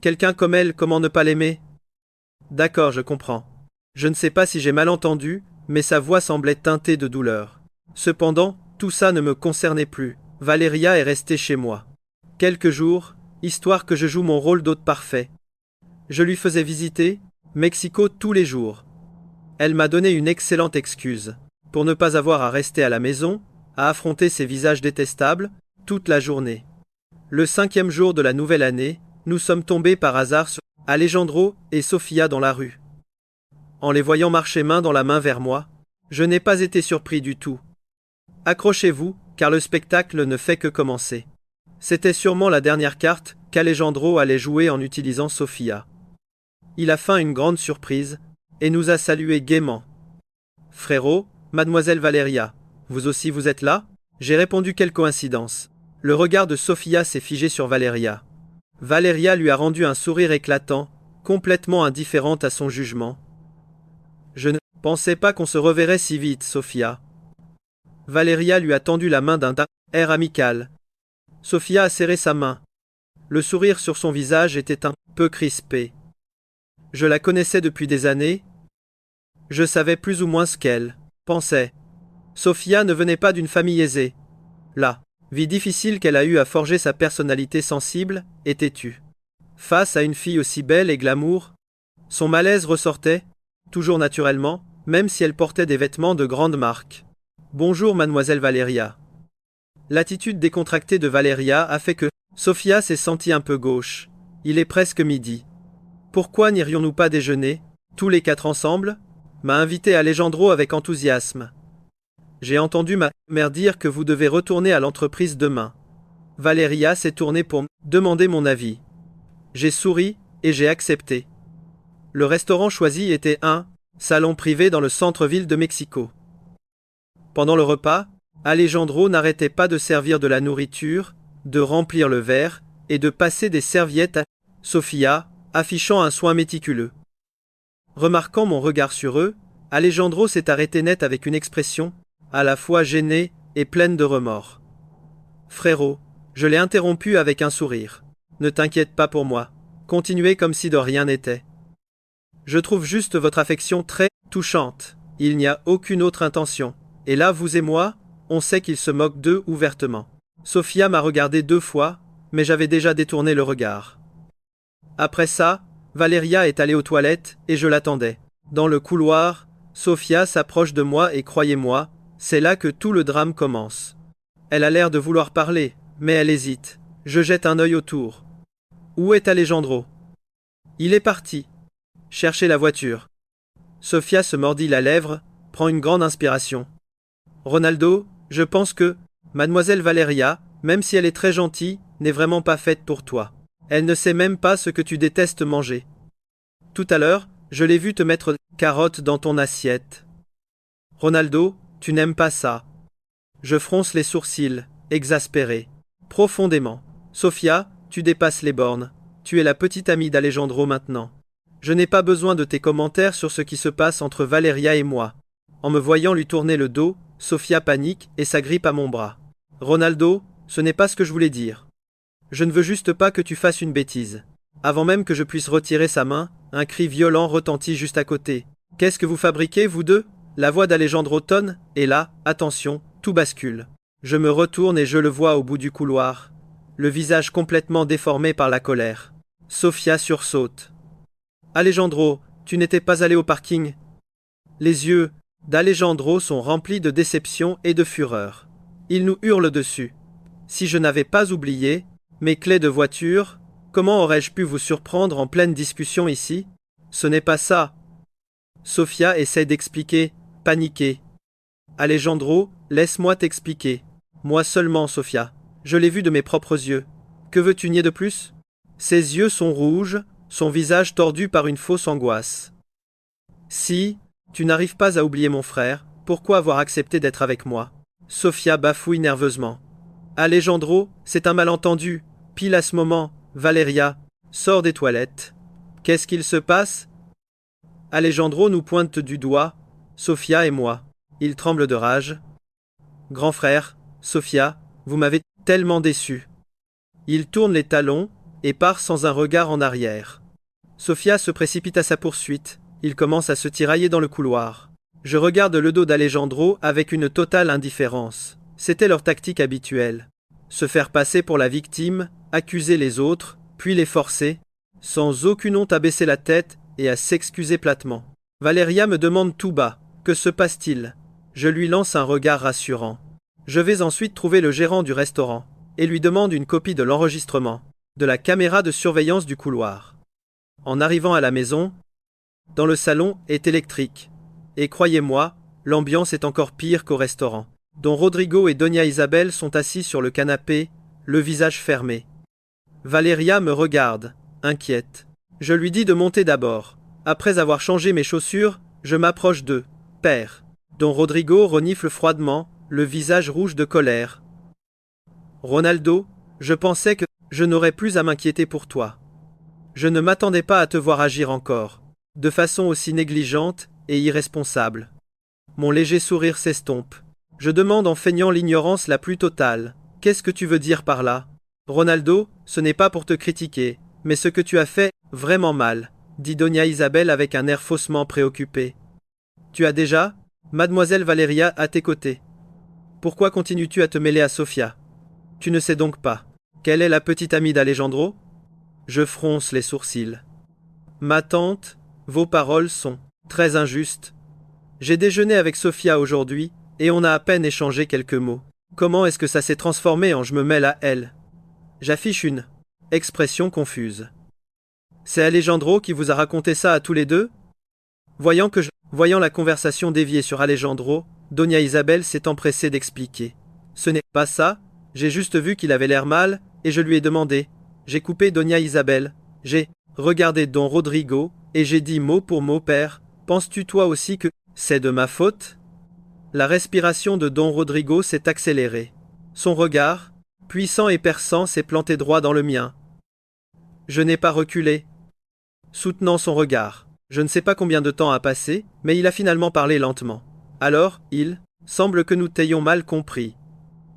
Quelqu'un comme elle, comment ne pas l'aimer? D'accord, je comprends. Je ne sais pas si j'ai mal entendu, mais sa voix semblait teintée de douleur. Cependant, tout ça ne me concernait plus. Valeria est restée chez moi. Quelques jours, histoire que je joue mon rôle d'hôte parfait. Je lui faisais visiter Mexico tous les jours. Elle m'a donné une excellente excuse pour ne pas avoir à rester à la maison, à affronter ces visages détestables, toute la journée. Le 5e jour de la nouvelle année, nous sommes tombés par hasard sur Alejandro et Sofia dans la rue. En les voyant marcher main dans la main vers moi, je n'ai pas été surpris du tout. Accrochez-vous, car le spectacle ne fait que commencer. C'était sûrement la dernière carte qu'Alejandro allait jouer en utilisant Sofia. Il a feint une grande surprise, et nous a salués gaiement. Frérot, mademoiselle Valeria, vous aussi vous êtes là? J'ai répondu quelle coïncidence. Le regard de Sofia s'est figé sur Valeria. Valeria lui a rendu un sourire éclatant, complètement indifférente à son jugement. Je ne pensais pas qu'on se reverrait si vite, Sofia. Valeria lui a tendu la main d'un air amical. Sofia a serré sa main. Le sourire sur son visage était un peu crispé. Je la connaissais depuis des années. Je savais plus ou moins ce qu'elle pensait. Sofia ne venait pas d'une famille aisée. La vie difficile qu'elle a eue à forger sa personnalité sensible et têtue. Face à une fille aussi belle et glamour, son malaise ressortait, toujours naturellement, même si elle portait des vêtements de grande marque. Bonjour mademoiselle Valeria. L'attitude décontractée de Valeria a fait que Sofia s'est sentie un peu gauche. Il est presque midi. Pourquoi n'irions-nous pas déjeuner, tous les 4 ensemble? M'a invité Alejandro avec enthousiasme. J'ai entendu ma mère dire que vous devez retourner à l'entreprise demain. Valeria s'est tournée pour me demander mon avis. J'ai souri, et j'ai accepté. Le restaurant choisi était un salon privé dans le centre-ville de Mexico. Pendant le repas, Alejandro n'arrêtait pas de servir de la nourriture, de remplir le verre, et de passer des serviettes à Sofia, affichant un soin méticuleux. Remarquant mon regard sur eux, Alejandro s'est arrêté net avec une expression, à la fois gênée et pleine de remords. Frérot, je l'ai interrompu avec un sourire. Ne t'inquiète pas pour moi. Continuez comme si de rien n'était. Je trouve juste votre affection très touchante. Il n'y a aucune autre intention. Et là, vous et moi, on sait qu'il se moque d'eux ouvertement. Sofia m'a regardé 2 fois, mais j'avais déjà détourné le regard. Après ça, Valeria est allée aux toilettes et je l'attendais. Dans le couloir, Sofia s'approche de moi et croyez-moi, c'est là que tout le drame commence. Elle a l'air de vouloir parler, mais elle hésite. Je jette un œil autour. Où est Alejandro? Il est parti. Chercher la voiture. Sofia se mordit la lèvre, prend une grande inspiration. Ronaldo, je pense que mademoiselle Valeria, même si elle est très gentille, n'est vraiment pas faite pour toi. Elle ne sait même pas ce que tu détestes manger. Tout à l'heure, je l'ai vu te mettre carottes dans ton assiette. Ronaldo, tu n'aimes pas ça. Je fronce les sourcils, exaspéré. Profondément. Sofia, tu dépasses les bornes. Tu es la petite amie d'Alejandro maintenant. Je n'ai pas besoin de tes commentaires sur ce qui se passe entre Valeria et moi. En me voyant lui tourner le dos, Sofia panique et s'agrippe à mon bras. Ronaldo, ce n'est pas ce que je voulais dire. Je ne veux juste pas que tu fasses une bêtise. Avant même que je puisse retirer sa main, un cri violent retentit juste à côté. Qu'est-ce que vous fabriquez, vous deux? La voix d'Alejandro tonne, et là, attention, tout bascule. Je me retourne et je le vois au bout du couloir. Le visage complètement déformé par la colère. Sofia sursaute. Alejandro, tu n'étais pas allé au parking? Les yeux d'Alejandro sont remplis de déception et de fureur. Il nous hurle dessus. Si je n'avais pas oublié mes clés de voiture, comment aurais-je pu vous surprendre en pleine discussion ici? Ce n'est pas ça. Sofia essaie d'expliquer, paniquée. Alejandro, laisse-moi t'expliquer. Moi seulement, Sofia. Je l'ai vu de mes propres yeux. Que veux-tu nier de plus? Ses yeux sont rouges, son visage tordu par une fausse angoisse. Si tu n'arrives pas à oublier mon frère, pourquoi avoir accepté d'être avec moi? Sofia bafouille nerveusement. Alejandro, c'est un malentendu. Pile à ce moment, Valeria sort des toilettes. Qu'est-ce qu'il se passe? Alejandro nous pointe du doigt, Sofia et moi. Il tremble de rage. Grand frère, Sofia, vous m'avez tellement déçu. Il tourne les talons et part sans un regard en arrière. Sofia se précipite à sa poursuite. Il commence à se tirailler dans le couloir. Je regarde le dos d'Alejandro avec une totale indifférence. C'était leur tactique habituelle. Se faire passer pour la victime, accuser les autres, puis les forcer, sans aucune honte à baisser la tête et à s'excuser platement. Valeria me demande tout bas, que se passe-t-il? Je lui lance un regard rassurant. Je vais ensuite trouver le gérant du restaurant, et lui demande une copie de l'enregistrement, de la caméra de surveillance du couloir. En arrivant à la maison, dans le salon est électrique. Et croyez-moi, l'ambiance est encore pire qu'au restaurant. Don Rodrigo et Doña Isabel sont assis sur le canapé, le visage fermé. Valeria me regarde, inquiète. Je lui dis de monter d'abord. Après avoir changé mes chaussures, je m'approche d'eux. Père. Don Rodrigo renifle froidement, le visage rouge de colère. Ronaldo, je pensais que je n'aurais plus à m'inquiéter pour toi. Je ne m'attendais pas à te voir agir encore, de façon aussi négligente et irresponsable. Mon léger sourire s'estompe. Je demande en feignant l'ignorance la plus totale. Qu'est-ce que tu veux dire par là? Ronaldo, ce n'est pas pour te critiquer, mais ce que tu as fait, vraiment mal, dit Doña Isabel avec un air faussement préoccupé. Tu as déjà, Mademoiselle Valeria à tes côtés. Pourquoi continues-tu à te mêler à Sofia? Tu ne sais donc pas quelle est la petite amie d'Alejandro? Je fronce les sourcils. Ma tante, vos paroles sont très injustes. J'ai déjeuné avec Sofia aujourd'hui, et on a à peine échangé quelques mots. Comment est-ce que ça s'est transformé en je me mêle à elle? J'affiche une expression confuse. C'est Alejandro qui vous a raconté ça à tous les deux? Voyant la conversation dévier sur Alejandro, Doña Isabel s'est empressée d'expliquer. Ce n'est pas ça, j'ai juste vu qu'il avait l'air mal, et je lui ai demandé. J'ai coupé Doña Isabel. J'ai regardé Don Rodrigo, et j'ai dit mot pour mot, père, penses-tu toi aussi que c'est de ma faute? La respiration de Don Rodrigo s'est accélérée. Son regard, puissant et perçant, s'est planté droit dans le mien. Je n'ai pas reculé. Soutenant son regard. Je ne sais pas combien de temps a passé, mais il a finalement parlé lentement. Alors, il semble que nous t'ayons mal compris.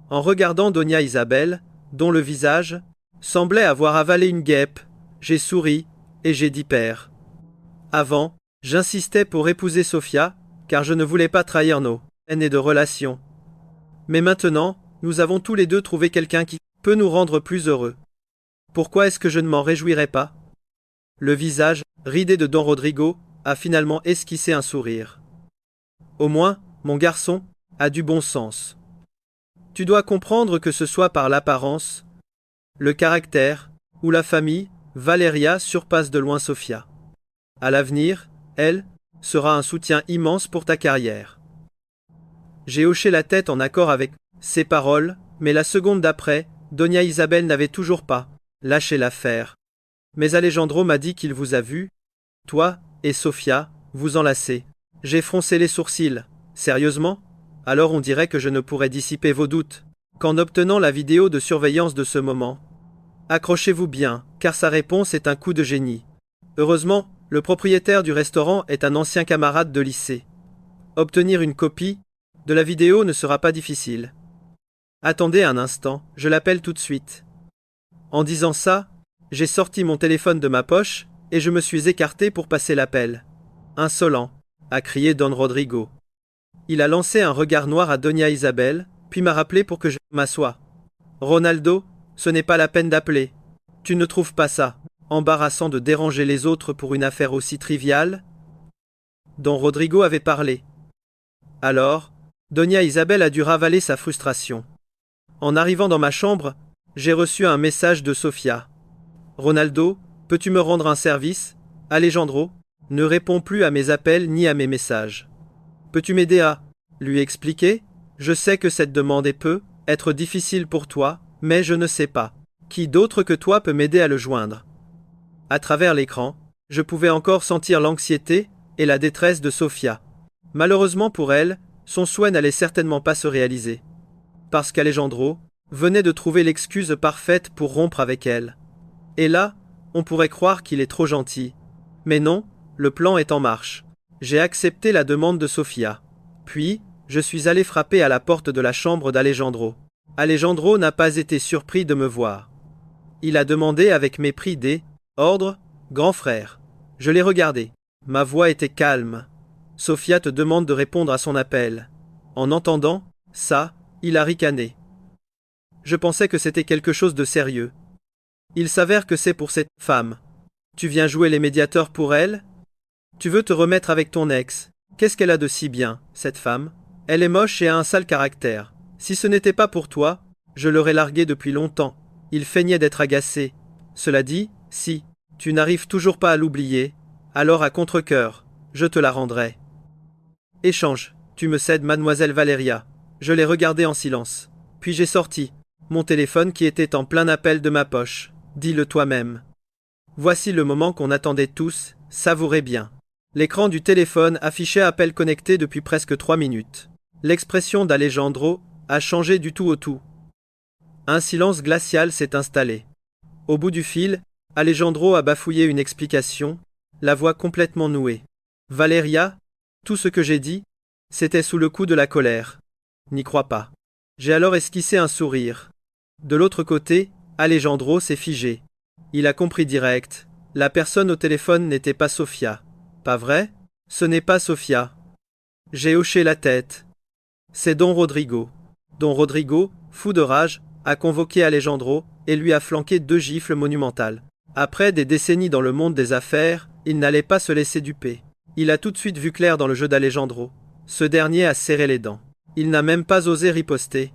En regardant Doña Isabel, dont le visage semblait avoir avalé une guêpe, j'ai souri, et j'ai dit père. Avant, j'insistais pour épouser Sofia, car je ne voulais pas trahir nos haines et de relations. Mais maintenant, nous avons tous les deux trouvé quelqu'un qui peut nous rendre plus heureux. Pourquoi est-ce que je ne m'en réjouirais pas? Le visage, ridé de Don Rodrigo, a finalement esquissé un sourire. Au moins, mon garçon, a du bon sens. Tu dois comprendre que ce soit par l'apparence, le caractère, ou la famille, Valeria surpasse de loin Sofia. À l'avenir, elle sera un soutien immense pour ta carrière. J'ai hoché la tête en accord avec ces paroles, mais la seconde d'après, Doña Isabel n'avait toujours pas lâché l'affaire. Mais Alejandro m'a dit qu'il vous a vu, toi et Sofia, vous enlacer. J'ai froncé les sourcils. Sérieusement? Alors on dirait que je ne pourrais dissiper vos doutes qu'en obtenant la vidéo de surveillance de ce moment. Accrochez-vous bien, car sa réponse est un coup de génie. Heureusement, le propriétaire du restaurant est un ancien camarade de lycée. Obtenir une copie de la vidéo ne sera pas difficile. Attendez un instant, je l'appelle tout de suite. En disant ça, j'ai sorti mon téléphone de ma poche et je me suis écarté pour passer l'appel. Insolent, a crié Don Rodrigo. Il a lancé un regard noir à Doña Isabel, puis m'a rappelé pour que je m'assoie. Ronaldo, ce n'est pas la peine d'appeler. Tu ne trouves pas ça embarrassant de déranger les autres pour une affaire aussi triviale? Don Rodrigo avait parlé. Alors, Doña Isabel a dû ravaler sa frustration. En arrivant dans ma chambre, j'ai reçu un message de Sofia. Ronaldo, peux-tu me rendre un service? Alejandro ne répond plus à mes appels ni à mes messages. Peux-tu m'aider à lui expliquer? Je sais que cette demande être difficile pour toi, mais je ne sais pas. Qui d'autre que toi peut m'aider à le joindre? À travers l'écran, je pouvais encore sentir l'anxiété et la détresse de Sofia. Malheureusement pour elle, son souhait n'allait certainement pas se réaliser. Parce qu'Alejandro venait de trouver l'excuse parfaite pour rompre avec elle. Et là, on pourrait croire qu'il est trop gentil. Mais non, le plan est en marche. J'ai accepté la demande de Sofia. Puis, je suis allé frapper à la porte de la chambre d'Alejandro. Alejandro n'a pas été surpris de me voir. Il a demandé avec mépris des ordres, grand frère. Je l'ai regardé. Ma voix était calme. Sofia te demande de répondre à son appel. En entendant ça, il a ricané. Je pensais que c'était quelque chose de sérieux. Il s'avère que c'est pour cette femme. Tu viens jouer les médiateurs pour elle? Tu veux te remettre avec ton ex? Qu'est-ce qu'elle a de si bien, cette femme? Elle est moche et a un sale caractère. Si ce n'était pas pour toi, je l'aurais larguée depuis longtemps. Il feignait d'être agacé. Cela dit, si tu n'arrives toujours pas à l'oublier, alors à contre-cœur, je te la rendrai. Échange, tu me cèdes mademoiselle Valeria. Je l'ai regardée en silence. Puis j'ai sorti mon téléphone qui était en plein appel de ma poche. Dis-le toi-même. Voici le moment qu'on attendait tous, savourez bien. L'écran du téléphone affichait appel connecté depuis presque 3 minutes. L'expression d'Alejandro a changé du tout au tout. Un silence glacial s'est installé. Au bout du fil, Alejandro a bafouillé une explication, la voix complètement nouée. Valeria, tout ce que j'ai dit, c'était sous le coup de la colère. N'y crois pas. J'ai alors esquissé un sourire. De l'autre côté, Alejandro s'est figé. Il a compris direct. La personne au téléphone n'était pas Sofia. Pas vrai? Ce n'est pas Sofia. J'ai hoché la tête. C'est Don Rodrigo. Don Rodrigo, fou de rage, a convoqué Alejandro et lui a flanqué 2 gifles monumentales. Après des décennies dans le monde des affaires, il n'allait pas se laisser duper. Il a tout de suite vu clair dans le jeu d'Alejandro. Ce dernier a serré les dents. Il n'a même pas osé riposter.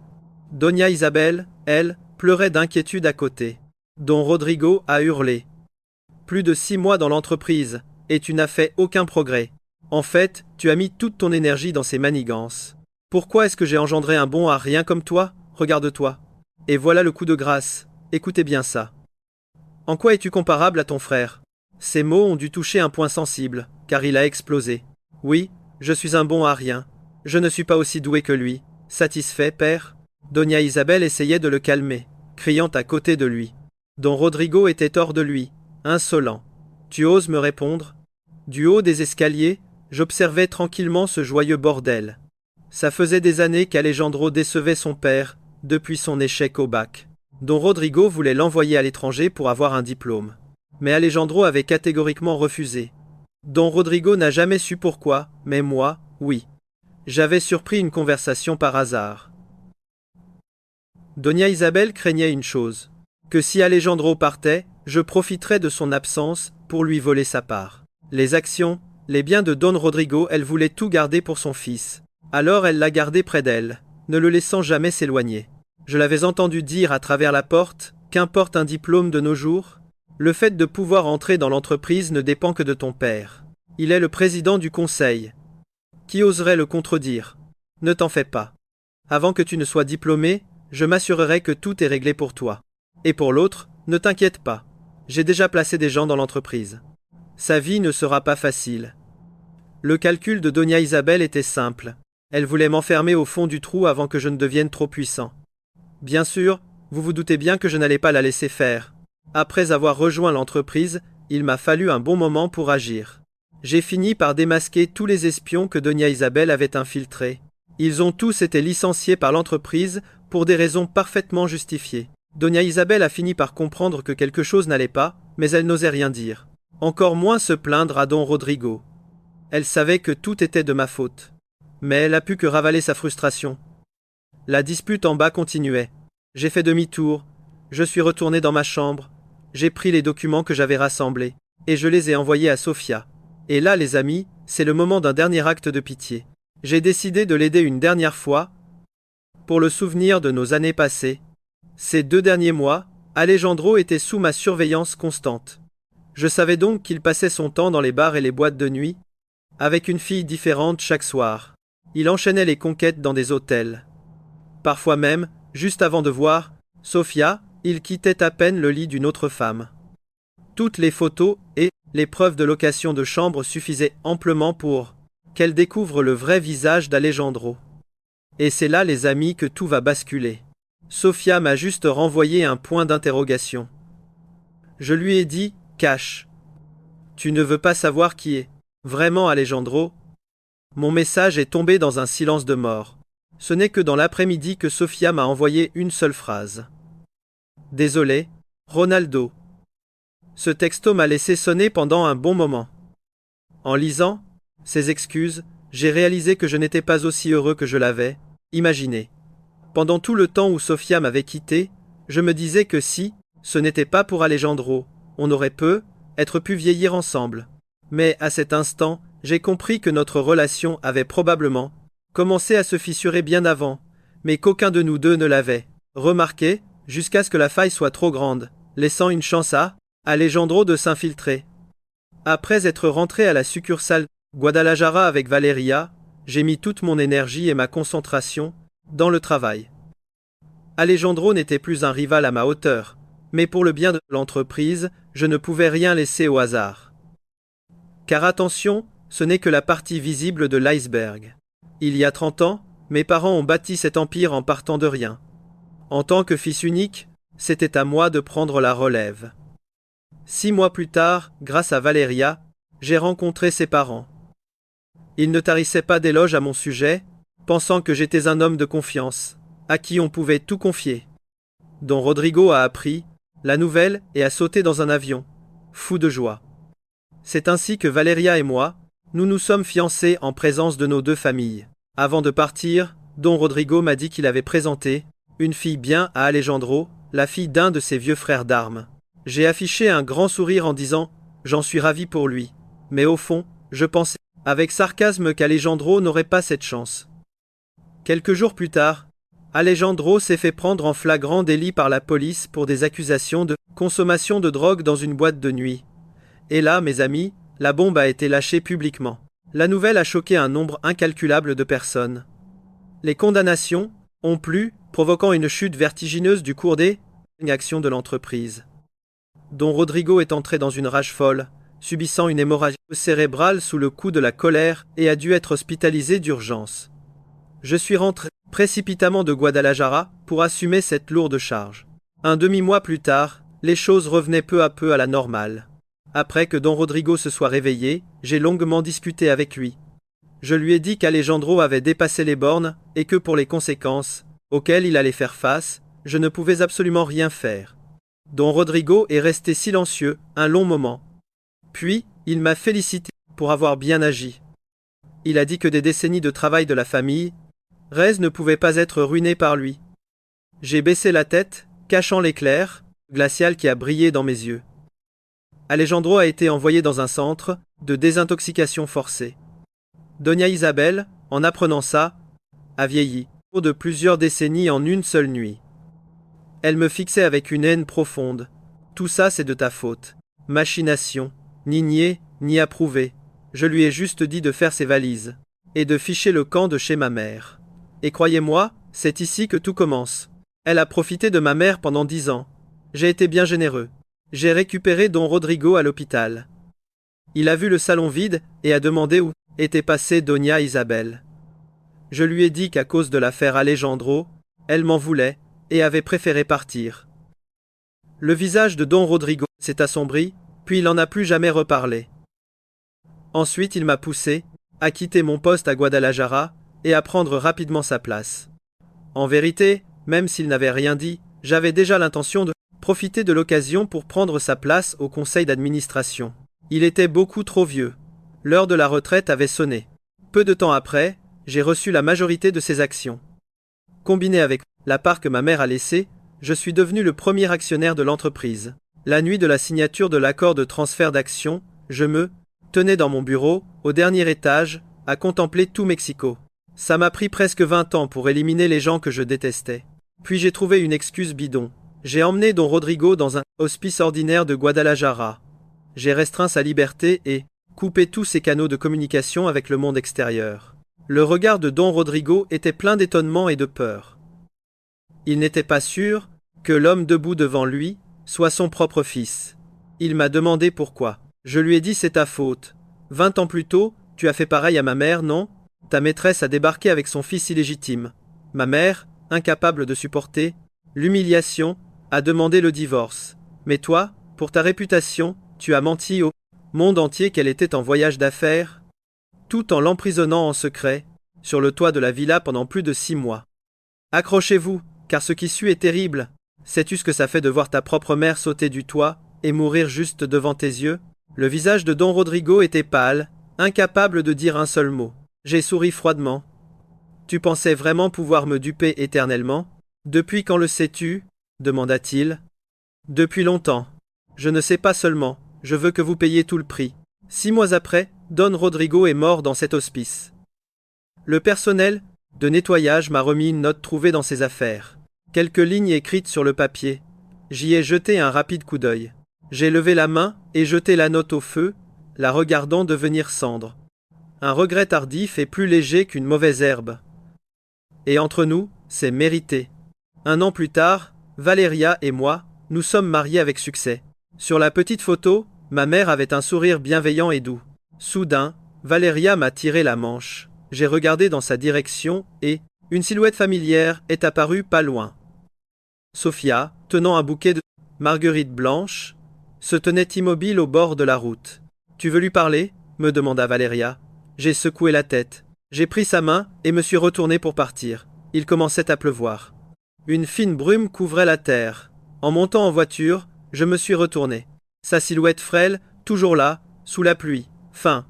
Doña Isabel, elle, pleurait d'inquiétude à côté. Don Rodrigo a hurlé. Plus de 6 mois dans l'entreprise, et tu n'as fait aucun progrès. En fait, tu as mis toute ton énergie dans ces manigances. Pourquoi est-ce que j'ai engendré un bon à rien comme toi? Regarde-toi. Et voilà le coup de grâce. Écoutez bien ça. En quoi es-tu comparable à ton frère? Ces mots ont dû toucher un point sensible, car il a explosé. Oui, je suis un bon à rien. Je ne suis pas aussi doué que lui. Satisfait, père? Doña Isabel essayait de le calmer, criant à côté de lui. Don Rodrigo était hors de lui, insolent. Tu oses me répondre? Du haut des escaliers, j'observais tranquillement ce joyeux bordel. Ça faisait des années qu'Alejandro décevait son père, depuis son échec au bac. Don Rodrigo voulait l'envoyer à l'étranger pour avoir un diplôme. Mais Alejandro avait catégoriquement refusé. Don Rodrigo n'a jamais su pourquoi, mais moi, oui. J'avais surpris une conversation par hasard. Doña Isabel craignait une chose, que si Alejandro partait, je profiterais de son absence pour lui voler sa part. Les actions, les biens de Don Rodrigo, elle voulait tout garder pour son fils. Alors elle l'a gardé près d'elle, ne le laissant jamais s'éloigner. Je l'avais entendu dire à travers la porte, qu'importe un diplôme de nos jours, le fait de pouvoir entrer dans l'entreprise ne dépend que de ton père. Il est le président du conseil. Qui oserait le contredire? Ne t'en fais pas. Avant que tu ne sois diplômé, je m'assurerai que tout est réglé pour toi. Et pour l'autre, ne t'inquiète pas. J'ai déjà placé des gens dans l'entreprise. Sa vie ne sera pas facile. Le calcul de Doña Isabel était simple. Elle voulait m'enfermer au fond du trou avant que je ne devienne trop puissant. Bien sûr, vous vous doutez bien que je n'allais pas la laisser faire. Après avoir rejoint l'entreprise, il m'a fallu un bon moment pour agir. J'ai fini par démasquer tous les espions que Doña Isabel avait infiltrés. Ils ont tous été licenciés par l'entreprise pour des raisons parfaitement justifiées. Doña Isabel a fini par comprendre que quelque chose n'allait pas, mais elle n'osait rien dire. Encore moins se plaindre à Don Rodrigo. Elle savait que tout était de ma faute. Mais elle a pu que ravaler sa frustration. La dispute en bas continuait. J'ai fait demi-tour, je suis retourné dans ma chambre, j'ai pris les documents que j'avais rassemblés, et je les ai envoyés à Sofia. Et là, les amis, c'est le moment d'un dernier acte de pitié. J'ai décidé de l'aider une dernière fois, pour le souvenir de nos années passées. Ces 2 derniers mois, Alejandro était sous ma surveillance constante. Je savais donc qu'il passait son temps dans les bars et les boîtes de nuit, avec une fille différente chaque soir. Il enchaînait les conquêtes dans des hôtels. Parfois même, juste avant de voir Sofia, il quittait à peine le lit d'une autre femme. Toutes les photos et les preuves de location de chambre suffisaient amplement pour qu'elle découvre le vrai visage d'Alejandro. Et c'est là, les amis, que tout va basculer. Sofia m'a juste renvoyé un point d'interrogation. Je lui ai dit « Cache. Tu ne veux pas savoir qui est vraiment Alejandro ?» Mon message est tombé dans un silence de mort. Ce n'est que dans l'après-midi que Sofia m'a envoyé une seule phrase. « Désolé, Ronaldo. » Ce texto m'a laissé sonner pendant un bon moment. En lisant ces excuses, j'ai réalisé que je n'étais pas aussi heureux que je l'avais imaginé. Pendant tout le temps où Sofia m'avait quitté, je me disais que si ce n'était pas pour Alejandro, on aurait être pu vieillir ensemble. Mais à cet instant, j'ai compris que notre relation avait probablement commencé à se fissurer bien avant, mais qu'aucun de nous deux ne l'avait remarqué, jusqu'à ce que la faille soit trop grande, laissant une chance à Alejandro de s'infiltrer. Après être rentré à la succursale Guadalajara avec Valeria, j'ai mis toute mon énergie et ma concentration dans le travail. Alejandro n'était plus un rival à ma hauteur, mais pour le bien de l'entreprise, je ne pouvais rien laisser au hasard. Car attention, ce n'est que la partie visible de l'iceberg. Il y a 30 ans, mes parents ont bâti cet empire en partant de rien. En tant que fils unique, c'était à moi de prendre la relève. 6 mois plus tard, grâce à Valeria, j'ai rencontré ses parents. Ils ne tarissaient pas d'éloges à mon sujet, pensant que j'étais un homme de confiance, à qui on pouvait tout confier. Don Rodrigo a appris la nouvelle et a sauté dans un avion, fou de joie. C'est ainsi que Valeria et moi, nous nous sommes fiancés en présence de nos 2 familles. Avant de partir, Don Rodrigo m'a dit qu'il avait présenté une fille bien à Alejandro, la fille d'un de ses vieux frères d'armes. J'ai affiché un grand sourire en disant « J'en suis ravi pour lui ». Mais au fond, je pensais avec sarcasme qu'Alejandro n'aurait pas cette chance. Quelques jours plus tard, Alejandro s'est fait prendre en flagrant délit par la police pour des accusations de consommation de drogue dans une boîte de nuit. Et là, mes amis, la bombe a été lâchée publiquement. La nouvelle a choqué un nombre incalculable de personnes. Les condamnations ont plu, provoquant une chute vertigineuse du cours des actions de l'entreprise. Don Rodrigo est entré dans une rage folle, subissant une hémorragie cérébrale sous le coup de la colère et a dû être hospitalisé d'urgence. Je suis rentré précipitamment de Guadalajara pour assumer cette lourde charge. Un demi-mois plus tard, les choses revenaient peu à peu à la normale. Après que Don Rodrigo se soit réveillé, j'ai longuement discuté avec lui. Je lui ai dit qu'Alejandro avait dépassé les bornes et que pour les conséquences auxquelles il allait faire face, je ne pouvais absolument rien faire. Don Rodrigo est resté silencieux un long moment. Puis, il m'a félicité pour avoir bien agi. Il a dit que des décennies de travail de la famille, Rez ne pouvait pas être ruiné par lui. J'ai baissé la tête, cachant l'éclair glacial qui a brillé dans mes yeux. Alejandro a été envoyé dans un centre de désintoxication forcée. Doña Isabel, en apprenant ça, a vieilli, au cours de plusieurs décennies en une seule nuit. Elle me fixait avec une haine profonde. Tout ça, c'est de ta faute. Machination, ni nier, ni approuver. Je lui ai juste dit de faire ses valises et de ficher le camp de chez ma mère. Et croyez-moi, c'est ici que tout commence. Elle a profité de ma mère pendant 10 ans. J'ai été bien généreux. J'ai récupéré Don Rodrigo à l'hôpital. Il a vu le salon vide et a demandé où était passée Doña Isabel. Je lui ai dit qu'à cause de l'affaire Alejandro, elle m'en voulait et avait préféré partir. Le visage de Don Rodrigo s'est assombri, puis il n'en a plus jamais reparlé. Ensuite il m'a poussé à quitter mon poste à Guadalajara et à prendre rapidement sa place. En vérité, même s'il n'avait rien dit, j'avais déjà l'intention de profiter de l'occasion pour prendre sa place au conseil d'administration. Il était beaucoup trop vieux. L'heure de la retraite avait sonné. Peu de temps après, j'ai reçu la majorité de ses actions. Combiné avec la part que ma mère a laissée, je suis devenu le premier actionnaire de l'entreprise. La nuit de la signature de l'accord de transfert d'actions, je me tenais dans mon bureau, au dernier étage, à contempler tout Mexico. Ça m'a pris presque 20 ans pour éliminer les gens que je détestais. Puis j'ai trouvé une excuse bidon. J'ai emmené Don Rodrigo dans un hospice ordinaire de Guadalajara. J'ai restreint sa liberté et coupé tous ses canaux de communication avec le monde extérieur. Le regard de Don Rodrigo était plein d'étonnement et de peur. Il n'était pas sûr que l'homme debout devant lui soit son propre fils. Il m'a demandé pourquoi. Je lui ai dit c'est ta faute. 20 ans plus tôt, tu as fait pareil à ma mère, non? Ta maîtresse a débarqué avec son fils illégitime. Ma mère, incapable de supporter l'humiliation, a demandé le divorce. Mais toi, pour ta réputation, tu as menti au monde entier qu'elle était en voyage d'affaires, tout en l'emprisonnant en secret, sur le toit de la villa pendant plus de 6 mois. Accrochez-vous, car ce qui suit est terrible. Sais-tu ce que ça fait de voir ta propre mère sauter du toit et mourir juste devant tes yeux? Le visage de Don Rodrigo était pâle, incapable de dire un seul mot. J'ai souri froidement. Tu pensais vraiment pouvoir me duper éternellement? Depuis quand le sais-tu? Demanda-t-il. Depuis longtemps. Je ne sais pas seulement, je veux que vous payiez tout le prix. 6 mois après, Don Rodrigo est mort dans cet hospice. Le personnel de nettoyage m'a remis une note trouvée dans ses affaires. Quelques lignes écrites sur le papier. J'y ai jeté un rapide coup d'œil. J'ai levé la main et jeté la note au feu, la regardant devenir cendre. Un regret tardif est plus léger qu'une mauvaise herbe. Et entre nous, c'est mérité. 1 an plus tard, Valeria et moi, nous sommes mariés avec succès. Sur la petite photo, ma mère avait un sourire bienveillant et doux. Soudain, Valeria m'a tiré la manche. J'ai regardé dans sa direction et une silhouette familière est apparue pas loin. Sophia, tenant un bouquet de marguerites blanches, se tenait immobile au bord de la route. « Tu veux lui parler ?» me demanda Valeria. J'ai secoué la tête. J'ai pris sa main et me suis retourné pour partir. Il commençait à pleuvoir. Une fine brume couvrait la terre. En montant en voiture, je me suis retourné. Sa silhouette frêle, toujours là, sous la pluie. Fin.